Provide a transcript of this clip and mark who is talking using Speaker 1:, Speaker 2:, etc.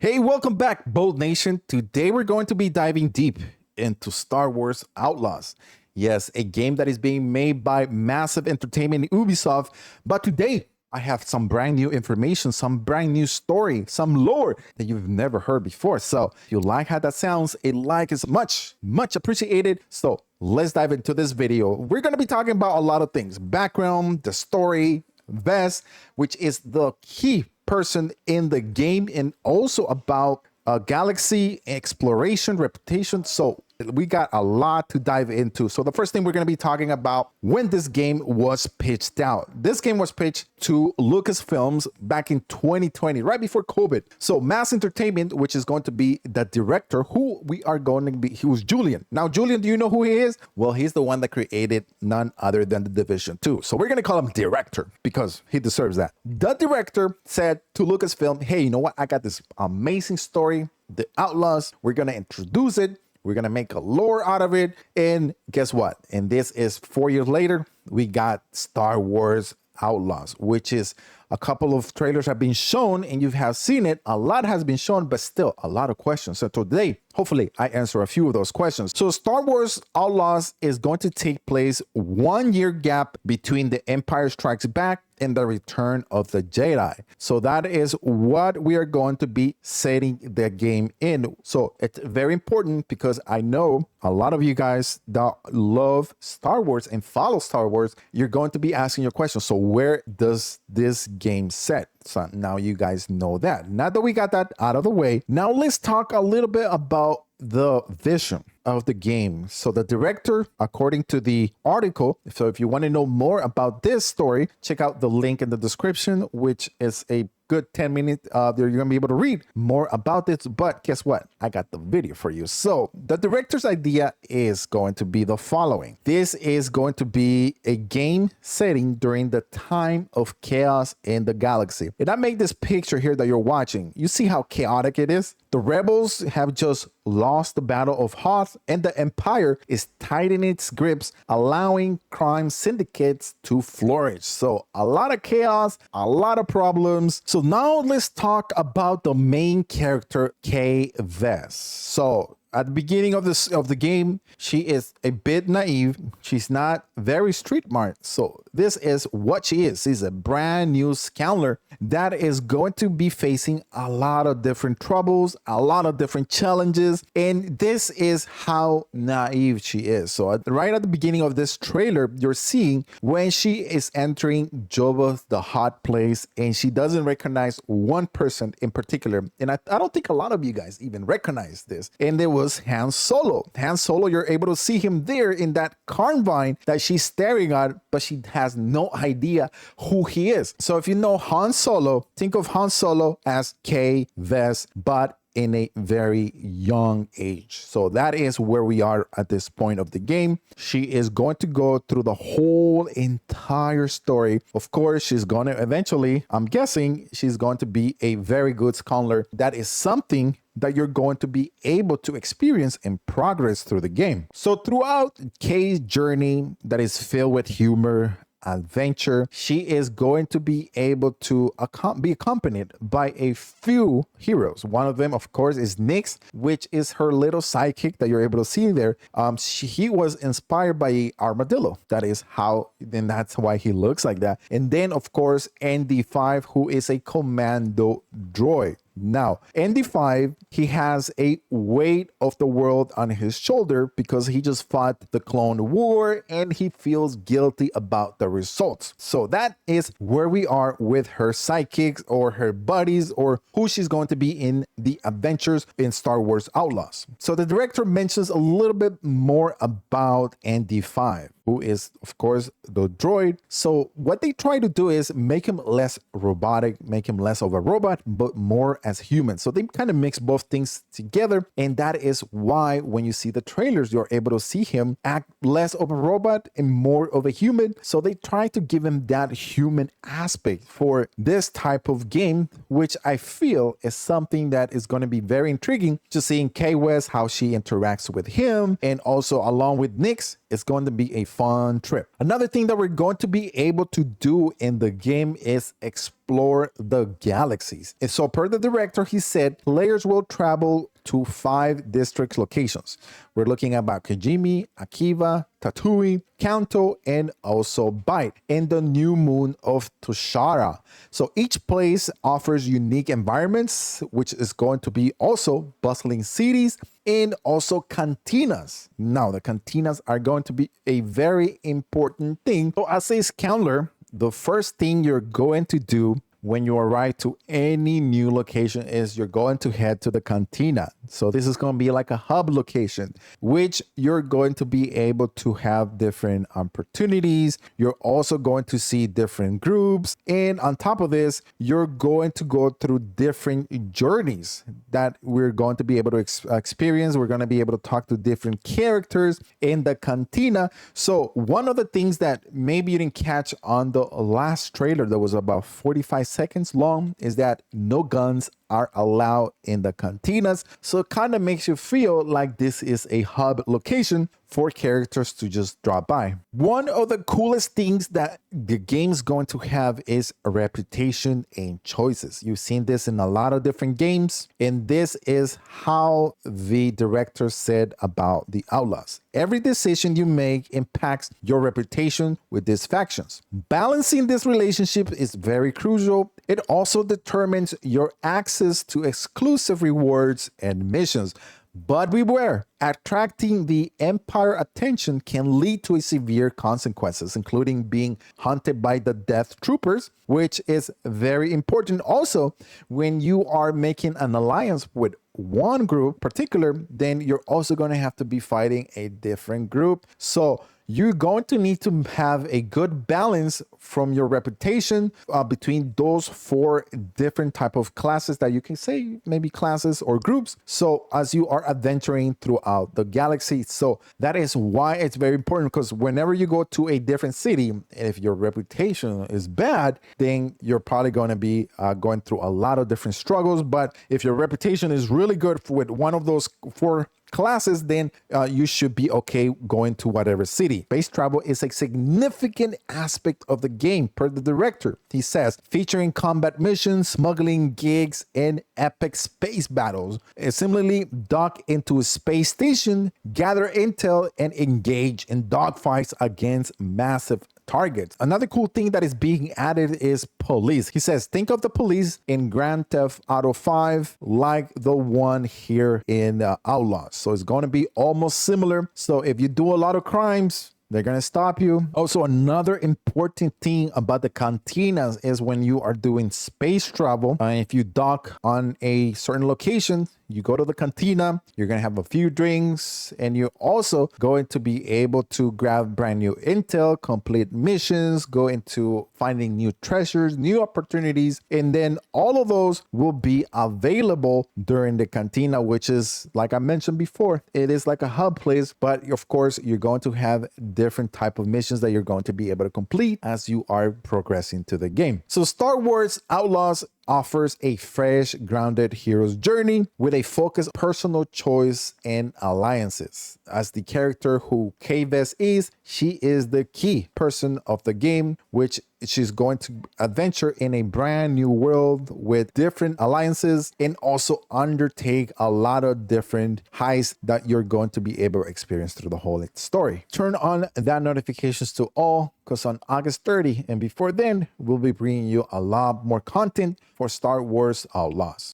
Speaker 1: Hey, welcome back, Bold Nation. Today we're going to be diving deep into Star Wars Outlaws. Yes, a game that is being made by Massive Entertainment and Ubisoft. But today I have some brand new information, some brand new story, some lore that you've never heard before. So if you like how that sounds, a like is much appreciated. So let's dive into this video. We're going to be talking about a lot of things: background, the story, Vess, which is the key person in the game, and also about galaxy exploration, reputation. So we got a lot to dive into. So the first thing we're going to be talking about, when this game was pitched out. This game was pitched to Lucasfilms back in 2020, right before COVID. So Mass Entertainment, which is going to be the director, who we are going to be, who's Julian. Now, Julian, do you know who he is? Well, he's the one that created none other than The Division 2. So we're going to call him director because he deserves that. The director said to Lucasfilm, hey, you know what? I got this amazing story, The Outlaws. We're going to introduce it. We're going to make a lore out of it. And guess what? And this is 4 years later, we got Star Wars Outlaws, which is a couple of trailers have been shown and you have seen it. A lot has been shown, but still a lot of questions. So today, hopefully I answer a few of those questions. So Star Wars Outlaws is going to take place 1 year gap between The Empire Strikes Back and The Return of the Jedi. So that is what we are going to be setting the game in. So it's very important because I know a lot of you guys that love Star Wars and follow Star Wars, you're going to be asking your question. So where does this game set? So now you guys know that. Now that we got that out of the way, now let's talk a little bit about the vision of the game. So the director, according to the article, so if you want to know more about this story, check out the link in the description, which is a good 10 minutes there. You're gonna be able to read more about this. But guess what? I got the video for you. So the director's idea is going to be the following. This is going to be a game setting during the time of chaos in the galaxy. And I made this picture here that you're watching. You see how chaotic it is? The rebels have just lost the Battle of Hoth, and the Empire is tightening its grips, allowing crime syndicates to flourish. So a lot of chaos, a lot of problems. So now let's talk about the main character, Kay Vess. So at the beginning of the game, she is a bit naive. She's not very street smart. So this is what she is. She's a brand new scoundrel that is going to be facing a lot of different troubles, a lot of different challenges. And this is how naive she is. So right at the beginning of this trailer, you're seeing when she is entering Jabba the Hutt place and she doesn't recognize one person in particular. And I don't think a lot of you guys even recognize this. And there was Han Solo. Han Solo, you're able to see him there in that carbine that she's staring at, but she has no idea who he is. So if you know Han Solo, think of Han Solo as Kay Vess, but in a very young age. So that is where we are at this point of the game. She is going to go through the whole entire story. Of course, she's going to eventually, I'm guessing, she's going to be a very good scholar. That is something that you're going to be able to experience and progress through the game. So throughout Kay's journey that is filled with humor, adventure, she is going to be able to be accompanied by a few heroes. One of them, of course, is Nix, which is her little sidekick that you're able to see there. He was inspired by Armadillo. That is how, and that's why he looks like that. And then, of course, ND5, who is a commando droid. Now, ND5, he has a weight of the world on his shoulder because he just fought the Clone War and he feels guilty about the results. So that is where we are with her sidekicks or her buddies or who she's going to be in the adventures in Star Wars Outlaws. So the director mentions a little bit more about ND5, who is, of course, the droid. So what they try to do is make him less robotic, make him less of a robot, but more as human. So they kind of mix both things together. And that is why when you see the trailers, you're able to see him act less of a robot and more of a human. So they try to give him that human aspect for this type of game, which I feel is something that is going to be very intriguing, just seeing Kay Vess, how she interacts with him. And also along with Nix, it's going to be a fun trip. Another thing that we're going to be able to do in the game is explore the galaxies. And so per the director, he said players will travel to 5 district locations. We're looking about Kijimi, Akiva, Tatooine, Kanto, and also Bite in the new moon of Tushara. So each place offers unique environments, which is going to be also bustling cities and also cantinas. Now, the cantinas are going to be a very important thing. So as a scoundler, the first thing you're going to do when you arrive to any new location is you're going to head to the cantina. So this is going to be like a hub location, which you're going to be able to have different opportunities. You're also going to see different groups. And on top of this, you're going to go through different journeys that we're going to be able to experience. We're going to be able to talk to different characters in the cantina. So one of the things that maybe you didn't catch on the last trailer that was about 45 seconds long is that no guns are allowed in the cantinas. So it kind of makes you feel like this is a hub location for characters to just drop by. One of the coolest things that the game's going to have is a reputation and choices. You've seen this in a lot of different games, and this is how the director said about the Outlaws. Every decision you make impacts your reputation with these factions. Balancing this relationship is very crucial. It also determines your access to exclusive rewards and missions. But beware, attracting the Empire attention can lead to severe consequences, including being hunted by the Death Troopers, which is very important. Also, when you are making an alliance with one group particular, then you're also going to have to be fighting a different group. So you're going to need to have a good balance from your reputation between those 4 different type of classes that you can say, maybe classes or groups. So as you are adventuring throughout the galaxy. So that is why it's very important, because whenever you go to a different city, if your reputation is bad, then you're probably going to be going through a lot of different struggles. But if your reputation is really good with one of those 4 classes, then you should be okay going to whatever city. Space travel is a significant aspect of the game per the director. He says, featuring combat missions, smuggling gigs, and epic space battles. Similarly, dock into a space station, gather intel, and engage in dogfights against massive targets. Another cool thing that is being added is police. He says, think of the police in Grand Theft Auto 5 like the one here in Outlaws. So it's going to be almost similar. So if you do a lot of crimes, they're going to stop you. Also, another important thing about the cantinas is when you are doing space travel, if you dock on a certain location, you go to the cantina, you're going to have a few drinks, and you're also going to be able to grab brand new intel, complete missions, go into finding new treasures, new opportunities, and then all of those will be available during the cantina, which is, like I mentioned before, it is like a hub place, but of course, you're going to have different type of missions that you're going to be able to complete as you are progressing to the game. So Star Wars Outlaws offers a fresh, grounded hero's journey with a focused personal choice and alliances. As the character who Kay Vess is, she is the key person of the game, which she's going to adventure in a brand new world with different alliances and also undertake a lot of different heists that you're going to be able to experience through the whole story. Turn on that notifications to all, because on August 30 and before then, we'll be bringing you a lot more content for Star Wars Outlaws.